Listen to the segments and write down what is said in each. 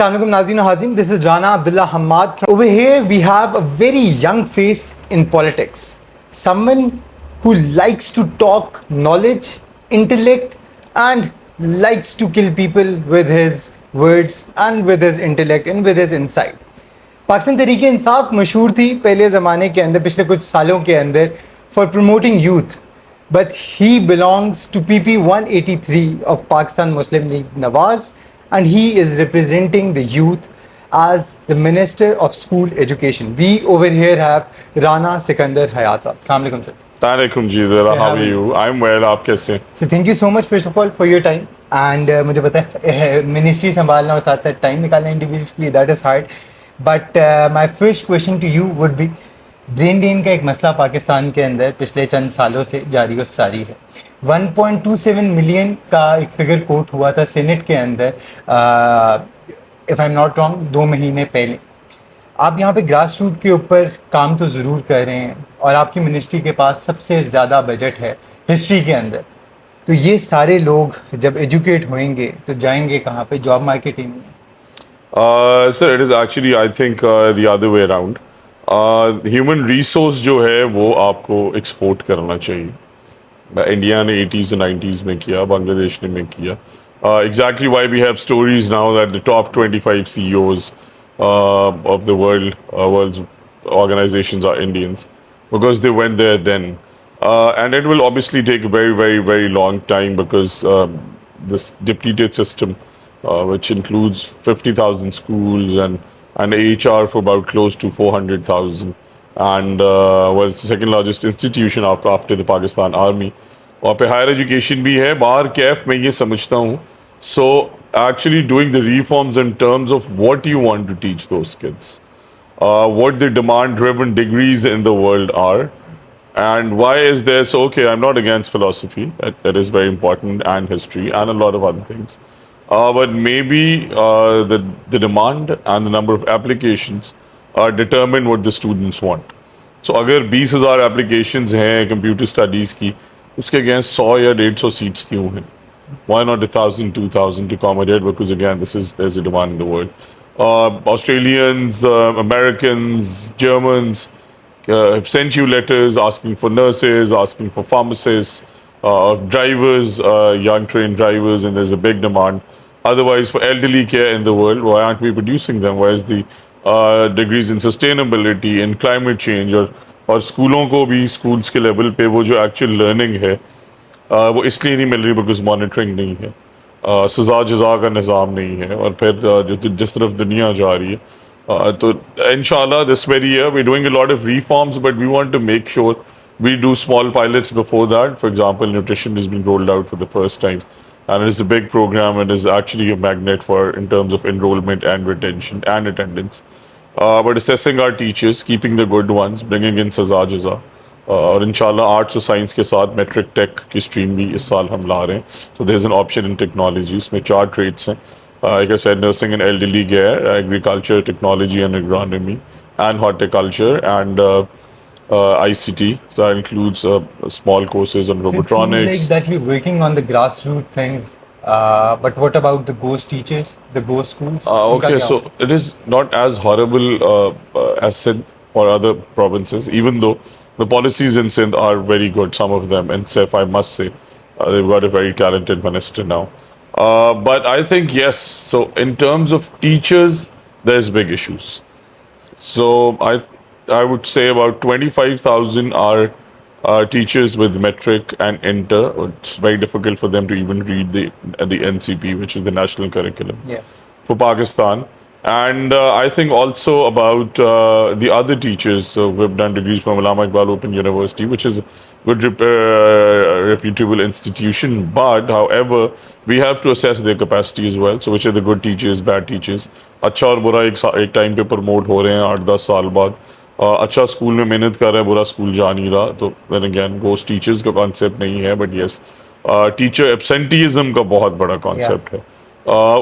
Assalamu alaikum Nazreen and Hazin. This is Rana Abdullah Hamad. Over here we have a very young face in politics. Someone who likes to talk knowledge, intellect and likes to kill people with his words and with his intellect and with his insight. Pakistan तरीके इंसाफ मशहूर थी पहले ज़माने के अंदर, पिछले कुछ सालों के अंदर, for promoting youth. But he belongs to PP 183 of Pakistan Muslim League Nawaz, and he is representing the youth as the Minister of School Education. We over here have Rana Sikander Hayat. Assalamu alaikum, sir. Alaikum ji, how are you? I'm well. आप कैसे? So thank you so much first of all for your time. And मुझे पता है ministry संभालना और साथ साथ time निकालना इंडिविजुअल्स के लिए that is hard. But my first question to you would be, brain drain का एक मसला पाकिस्तान के अंदर पिछले चंद सालों से जारी और सारी है. 1.27 मिलियन का एक फिगर कोट हुआ था सेनेट के अंदर, if I am not wrong, 2 महीने पहले. आप यहाँ पे ग्रास रूट के ऊपर काम तो ज़रूर कर रहे हैं और आपकी मिनिस्ट्री के पास सबसे ज़्यादा बजट है हिस्ट्री के अंदर. तो ये सारे लोग जब एजुकेट होंगे तो जाएंगे कहाँ पे? जॉब मार्केटिंग में? Sir, it is actually I think the other way around. Human resource जो है वो आपको एक्सपोर्ट करना चाहिए. इंडिया ने 80s and 90s में किया, बांग्लादेश ने में किया. Exactly why we have stories now that the top 25 CEOs of the world's organizations are Indians, because they went there then. And it will obviously take a very, very, very long time because this depleted system, which includes 50,000 schools and HR for about close to 400,000, and it's the second largest institution after the Pakistan Army. और पे higher education भी है बाहर कैफ में, ये समझता हूँ. So actually doing the reforms in terms of what you want to teach those kids, what the demand-driven degrees in the world are, and why is there. So okay, I'm not against philosophy. That is very important, and history and a lot of other things. But maybe the demand and the number of applications determine what the students want. So अगर 20,000 applications हैं computer studies की, उसके against 100 या 150 seats क्यों हैं? Why not 1,000, 2,000 to accommodate? Because again, there's a demand in the world. Australians, Americans, Germans have sent you letters asking for nurses, asking for pharmacists, drivers, young trained drivers, and there's a big demand. Otherwise, for elderly care in the world, why aren't we producing them? Why is the degrees in sustainability, in climate change, और स्कूलों को भी schools के level पे वो जो actual learning है वो इसलिए नहीं मिल रही बिकॉज मॉनिटरिंग नहीं है, सज़ा जज़ा का निज़ाम नहीं है, और फिर जो जिस तरफ दुनिया जा रही है. तो इंशाल्लाह this very year we doing a lot of reforms, but we want to make sure we do small pilots before that. For example, nutrition has been rolled out for the first time, and it is a big program. It is actually a magnet for in terms of enrollment and retention and attendance. But assessing our teachers, keeping the good ones, bringing in सज़ा जज़ा, और इंशाल्लाह arts और science के साथ metric take की stream भी इस साल हम ला रहे हैं. So there's an option in technology. इसमें 4 trades हैं. Like I said, nursing and elderly care, agriculture, technology and agronomy, and horticulture, and ICT. So that includes small courses on robotronics. So it seems like that you're working on the grassroots things, but what about the ghost teachers, the ghost schools? Okay, so it is not as horrible as Sindh or other provinces, even though the policies in Sindh are very good, some of them. And Saif, I must say, they've got a very talented minister now. But I think, yes, so in terms of teachers, there's big issues. So I would say about 25,000 are teachers with metric and inter. It's very difficult for them to even read the NCP, which is the national curriculum for Pakistan. And I think also about the other teachers. So we've done degrees from Allama Iqbal Open University, which is a good reputable institution. But however, we have to assess their capacity as well. So which are the good teachers, bad teachers. अच्छा और बुरा एक time पे promote हो रहे हैं 8-10 साल बाद. अच्छा स्कूल में मेहनत कर रहा है, बुरा स्कूल जा नहीं रहा. तो then again, ghost teachers का कॉन्सेप्ट नहीं है, बट yes, टीचर एब्सेंटीज़म का बहुत बड़ा कॉन्सेप्ट है.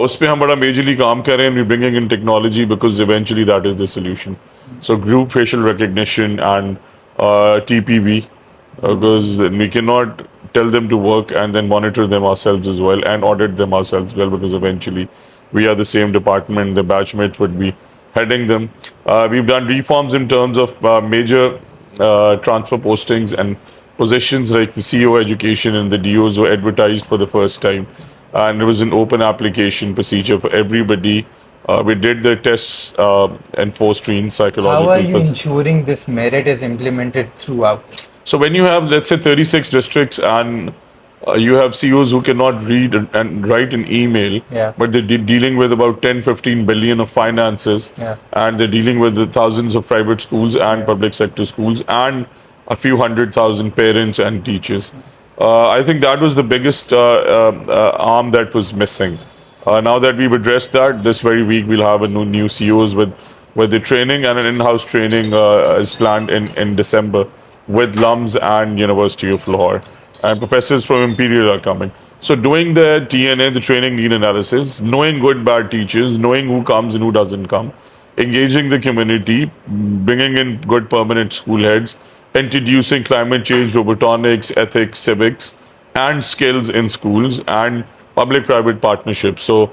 उस पर हम बड़ा मेजरली काम कर रहे हैं. We bringing in technology because eventually that is the solution. So group facial recognition and TPV, because we cannot tell them to work and then monitor them ourselves as well and audit them ourselves well, because eventually we are the same department. The batchmates would be heading them. We've done reforms in terms of major transfer postings and positions like the CEO education and the DOs were advertised for the first time. And it was an open application procedure for everybody. We did the tests and 4 streams, How are psychological. you ensuring this merit is implemented throughout? So when you have, let's say, 36 districts and you have CEOs who cannot read and write an email, Yeah. but they're dealing with about 10, 15 billion of finances, Yeah. and they're dealing with the thousands of private schools and public sector schools and a few 100,000 parents and teachers. I think that was the biggest arm that was missing. Now that we've addressed that, this very week we'll have a new CEOs with the training, and an in-house training is planned in December with LUMS and University of Lahore, and professors from Imperial are coming. So doing the TNA, the training need analysis, knowing good bad teachers, knowing who comes and who doesn't come, engaging the community, bringing in good permanent school heads, introducing climate change, robotics, ethics, civics, and skills in schools, and public-private partnerships. So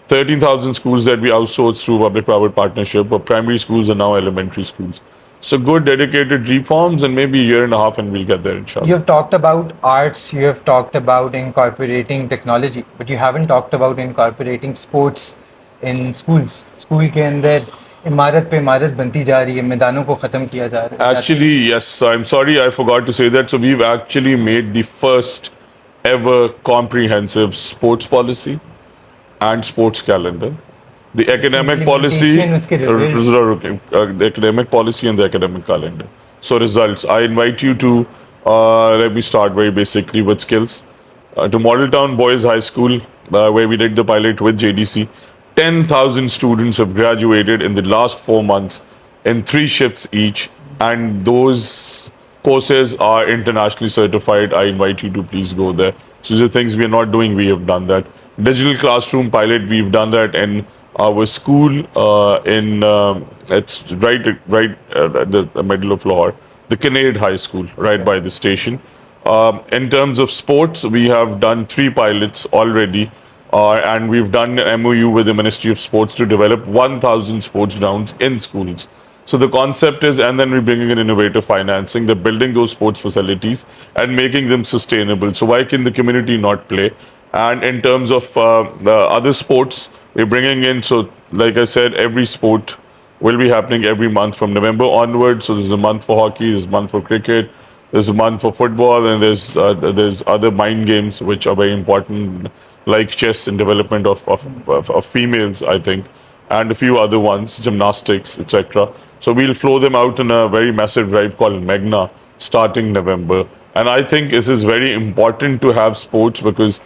13,000 schools that we outsource through public-private partnership, but primary schools are now elementary schools. So good dedicated reforms, and maybe a year and a half and we'll get there, inshallah. You have talked about arts, you have talked about incorporating technology, but you haven't talked about incorporating sports in schools. School के अंदर इमारत पे इमारत बनती जा रही है, मैदानों को खत्म किया जा रहा है. Actually, yes, I'm sorry, I forgot to say that. So we've actually made the first ever comprehensive sports policy and sports calendar. The academic policy, implementation, उसके results. the academic policy and the academic calendar. So results. I invite you to let me start very basically with skills. To Model Town Boys High School, where we did the pilot with JDC. 10,000 students have graduated in the last 4 months in 3 shifts each, and those courses are internationally certified. I invite you to please go there. So these are things we are not doing, we have done that. Digital classroom pilot, we've done that in our school it's right at the middle of Lahore, the Kinnaird High School, right by the station. In terms of sports, we have done 3 pilots already, and we've done an MOU with the Ministry of Sports to develop 1,000 sports grounds in schools. So the concept is, and then we're bringing in innovative financing, they're building those sports facilities and making them sustainable. So why can the community not play? And in terms of the other sports, we're bringing in, so like I said, every sport will be happening every month from November onwards. So there's a month for hockey, there's a month for cricket, there's a month for football, and there's other mind games which are very important, like chess and development of females, I think, and a few other ones, gymnastics, etc. So we'll flow them out in a very massive drive called Magna starting November. And I think this is very important to have sports because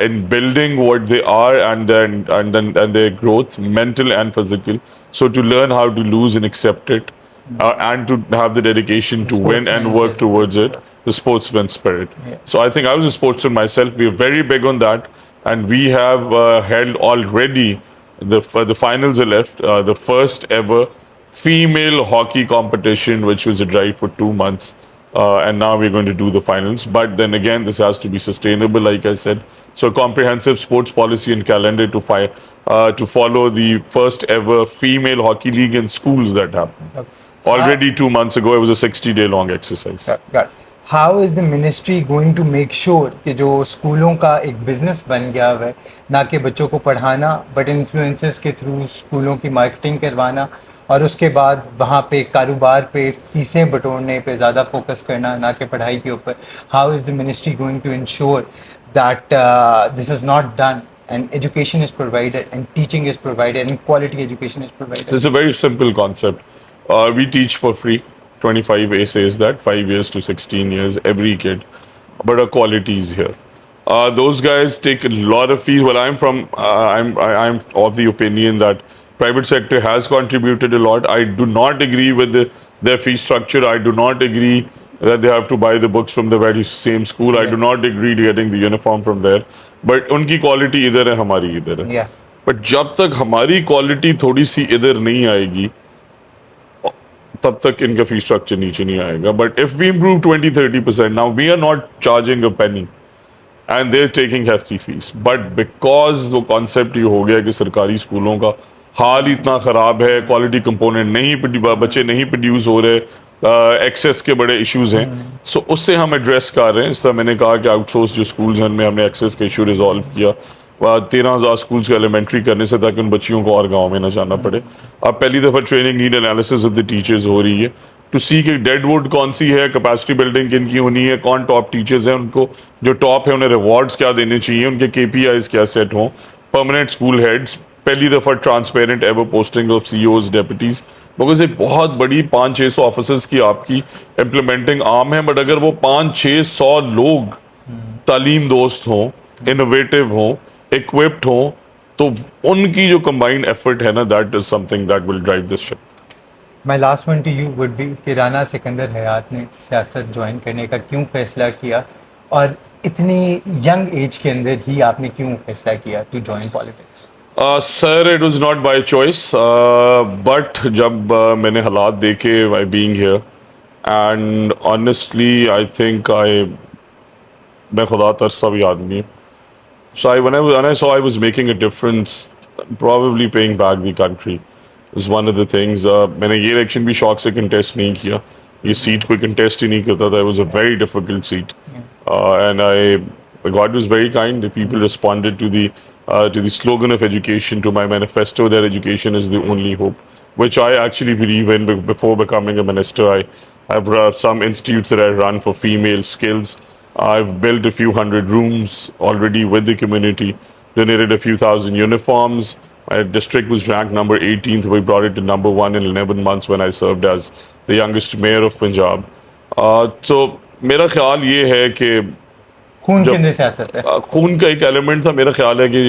in building what they are and their growth, mental and physical. So to learn how to lose and accept it, and to have the dedication to win and work towards it, the sportsman spirit. Yeah. So I think I was a sportsman myself. We are very big on that, and we have held already the finals are left. The first ever female hockey competition, which was a drive for 2 months. And now we're going to do the finals. But then again, this has to be sustainable, like I said. So a comprehensive sports policy and calendar to follow the first ever female hockey league in schools that happened. Okay. Already 2 months ago, it was a 60-day long exercise. Got it. How is the ministry going to make sure कि जो स्कूलों का एक business बन गया है, ना कि बच्चों को पढ़ाना, बट इन्फ्लुएंसेस के थ्रू स्कूलों की मार्केटिंग करवाना और उसके बाद वहाँ पे कारोबार पे फीसें बटोरने पे ज़्यादा फोकस करना, ना कि पढ़ाई के ऊपर. How is the ministry going to ensure that this is not done and education is provided and teaching is provided and quality education is provided? So it's a very simple concept. We teach for free. 25A says that 5 years to 16 years, every kid, but our quality is here. Those guys take a lot of fees. Well, I'm of the opinion that private sector has contributed a lot. I do not agree with their fee structure. I do not agree that they have to buy the books from the very same school. Yes. I do not agree to getting the uniform from there. But उनकी quality इधर है, हमारी इधर है. Yeah. But जब तक हमारी quality थोड़ी सी इधर नहीं आएगी, तब तक इनका fee structure नीचे नहीं आएगा. But if we improve 20-30%, now we are not charging a penny. And they taking hefty fees. But because وہ کانسیپٹ یہ ہو گیا کہ سرکاری اسکولوں کا حال ہی اتنا خراب ہے, کوالٹی کمپوننٹ نہیں, بچے نہیں پروڈیوس ہو رہے, ایکسیس کے بڑے ایشوز ہیں, سو اس سے ہم ایڈریس کر رہے ہیں. اس طرح میں نے کہا کہ آؤٹ سورس جو اسکولز ہیں ان میں ہم نے ایکسیس کا ایشو ریزالو کیا 13,000 اسکولس کے ایلیمنٹری کرنے سے, تاکہ ان بچیوں کو اور گاؤں میں نہ جانا پڑے. اب پہلی دفعہ training need analysis of the teachers who رہی ہے ٹو سی کہ ڈیڈ ووڈ کون سی ہے, کیپیسٹی بلڈنگ کن کی ہونی ہے, کون ٹاپ ٹیچرز ہیں, ان کو جو ٹاپ ہے انہیں ریوارڈز کیا دینے چاہیے, ان کے KPIs کیا سیٹ ہوں, پرماننٹ اسکول ہیڈز, پہلی دفعہ transparent ever posting of CEOs deputies. Because ایک بہت بڑی 500-600 آفیسز کی آپ کی امپلیمنٹنگ عام ہے, بٹ اگر وہ 500-600 لوگ تعلیم دوست ہوں, انوویٹو ہوں, equipped ہوں, تو ان کی جو کمبائنڈ ایفرٹ ہے نا, that is something that will drive this ship. My last one to you would be کہ رانا سکندر حیات نے سیاست جوائن کرنے کا کیوں فیصلہ کیا, اور اتنی ینگ ایج کے اندر ہی آپ نے کیوں فیصلہ کیا to join politics? Sir it was not by choice, but جب میں نے حالات دیکھے by being here, and honestly I think میں خدا ترسا بھی آدمی ہوں. So when I saw I was making a difference, probably paying back the country is one of the things. میں نے یہ الیکشن بھی شوق سے کنٹیسٹ نہیں کیا, یہ سیٹ کوئی کنٹیسٹ ہی نہیں کرتا تھا. It was a very difficult seat, and God was very kind. The people responded to the slogan of education, to my manifesto that education is the only hope, which I actually believe in. Before becoming a minister, I have some institutes that I run for female skills. I've built a few hundred rooms already with the community, donated a few thousand uniforms. My district was ranked number 18th. We brought it to number 1 in 11 months when I served as the youngest mayor of Punjab. So میرا خیال یہ ہے کہ خون کے اندر سیاست ہے, خون کا ایک ایلیمنٹ تھا. میرا خیال ہے کہ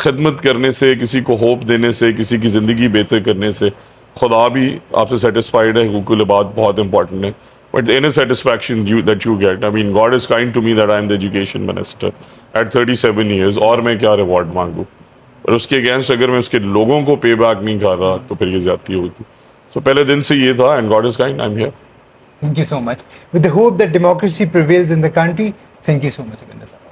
خدمت کرنے سے, کسی کو ہوپ دینے سے, کسی کی زندگی بہتر کرنے سے خدا بھی آپ سے سیٹسفائیڈ ہے. حقوق العباد بہت امپورٹنٹ ہے, but the inner satisfaction that you get, I mean, God is kind to me that I am the education minister at 37 years. اور میں کیا ریوارڈ مانگوں, اور اس کے اگینسٹ اگر میں اس کے لوگوں کو پے بیک نہیں کر رہا تو پھر یہ زیادتی ہوتی. سو پہلے دن سے یہ تھا, and God is kind, I'm here. Thank you so much. With the hope that democracy prevails in the country, thank you so much, Sikander sir.